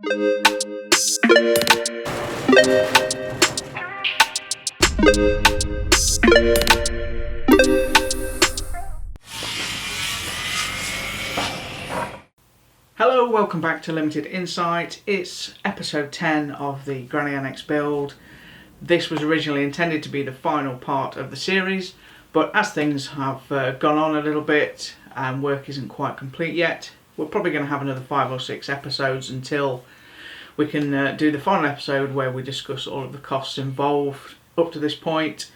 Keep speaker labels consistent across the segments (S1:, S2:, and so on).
S1: Hello, welcome back to Limited Insight. It's episode 10 of the Granny Annexe build. This was originally intended to be the final part of the series, but as things have gone on a little bit and work isn't quite complete yet, we're probably going to have another 5 or 6 episodes until we can do the final episode where we discuss all of the costs involved up to this point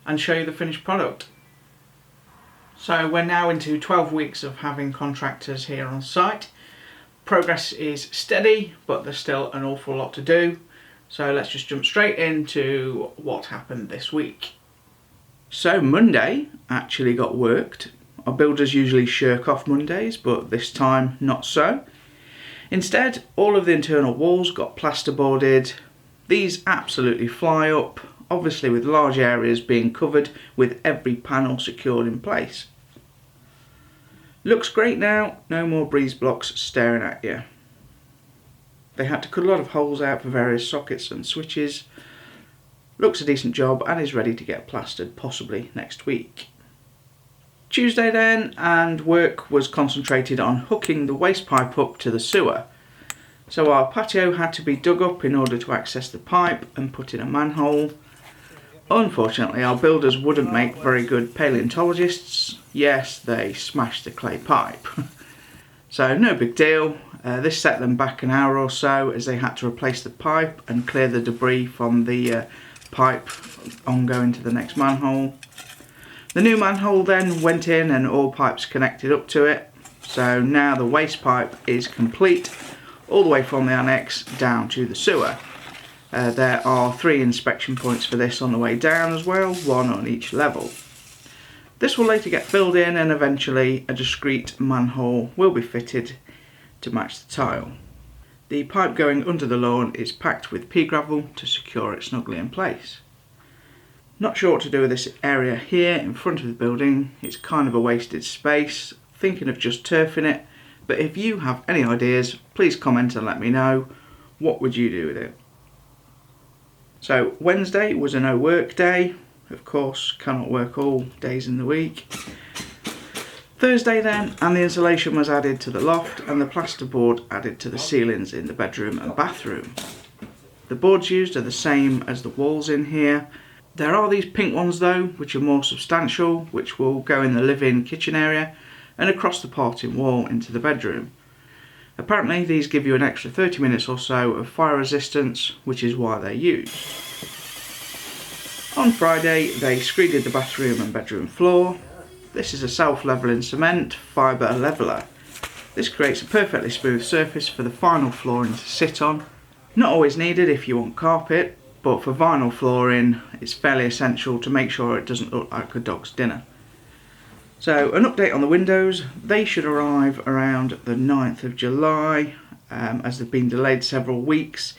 S1: and show you the finished product. So we're now into 12 weeks of having contractors here on site. Progress is steady, but there's still an awful lot to do. So let's just jump straight into what happened this week. So Monday actually got worked. Our builders usually shirk off Mondays, but this time not so. Instead, all of the internal walls got plasterboarded. These absolutely fly up, obviously with large areas being covered with every panel secured in place. Looks great now, no more breeze blocks staring at you. They had to cut a lot of holes out for various sockets and switches. Looks a decent job and is ready to get plastered possibly next week. Tuesday then, and work was concentrated on hooking the waste pipe up to the sewer. So our patio had to be dug up in order to access the pipe and put in a manhole. Unfortunately, our builders wouldn't make very good paleontologists. Yes, they smashed the clay pipe. So no big deal. This set them back an hour or so as they had to replace the pipe and clear the debris from the pipe on going to the next manhole. The new manhole then went in and all pipes connected up to it. So now the waste pipe is complete all the way from the annex down to the sewer. There are 3 inspection points for this on the way down as well, 1 on each level. This will later get filled in and eventually a discrete manhole will be fitted to match the tile. The pipe going under the lawn is packed with pea gravel to secure it snugly in place. Not sure what to do with this area here in front of the building. It's kind of a wasted space, thinking of just turfing it, but if you have any ideas, please comment and let me know. What would you do with it? So Wednesday was a no work day. Of course, cannot work all days in the week. Thursday then, and the insulation was added to the loft and the plasterboard added to the ceilings in the bedroom and bathroom. The boards used are the same as the walls in here. There are these pink ones though, which are more substantial, which will go in the live-in kitchen area and across the parting wall into the bedroom. Apparently these give you an extra 30 minutes or so of fire resistance, which is why they're used. On Friday they screeded the bathroom and bedroom floor. This is a self-leveling cement fibre leveller. This creates a perfectly smooth surface for the final flooring to sit on. Not always needed if you want carpet, but for vinyl flooring it's fairly essential to make sure it doesn't look like a dog's dinner. So an update on the windows. They should arrive around the 9th of July as they've been delayed several weeks.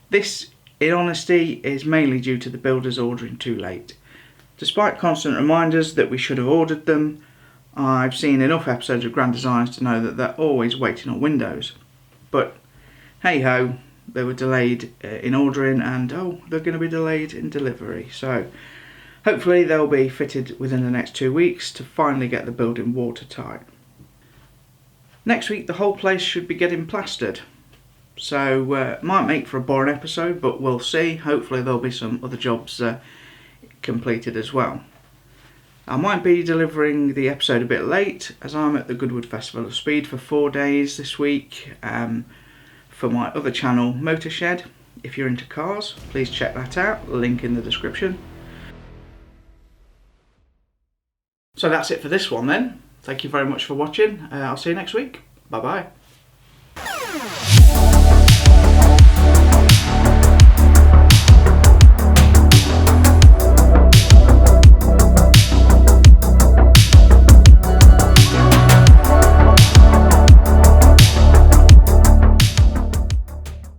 S1: This, in honesty, is mainly due to the builders ordering too late. Despite constant reminders that we should have ordered them, I've seen enough episodes of Grand Designs to know that they're always waiting on windows. But hey ho, they were delayed in ordering and they're going to be delayed in delivery. So hopefully they'll be fitted within the next 2 weeks to finally get the building watertight. Next week the whole place should be getting plastered. So might make for a boring episode, but we'll see. Hopefully there'll be some other jobs completed as well. I might be delivering the episode a bit late as I'm at the Goodwood Festival of Speed for 4 days this week for my other channel MotorShed. If you're into cars, please check that out, link in the description. So that's it for this one then. Thank you very much for watching. I'll see you next week. Bye bye.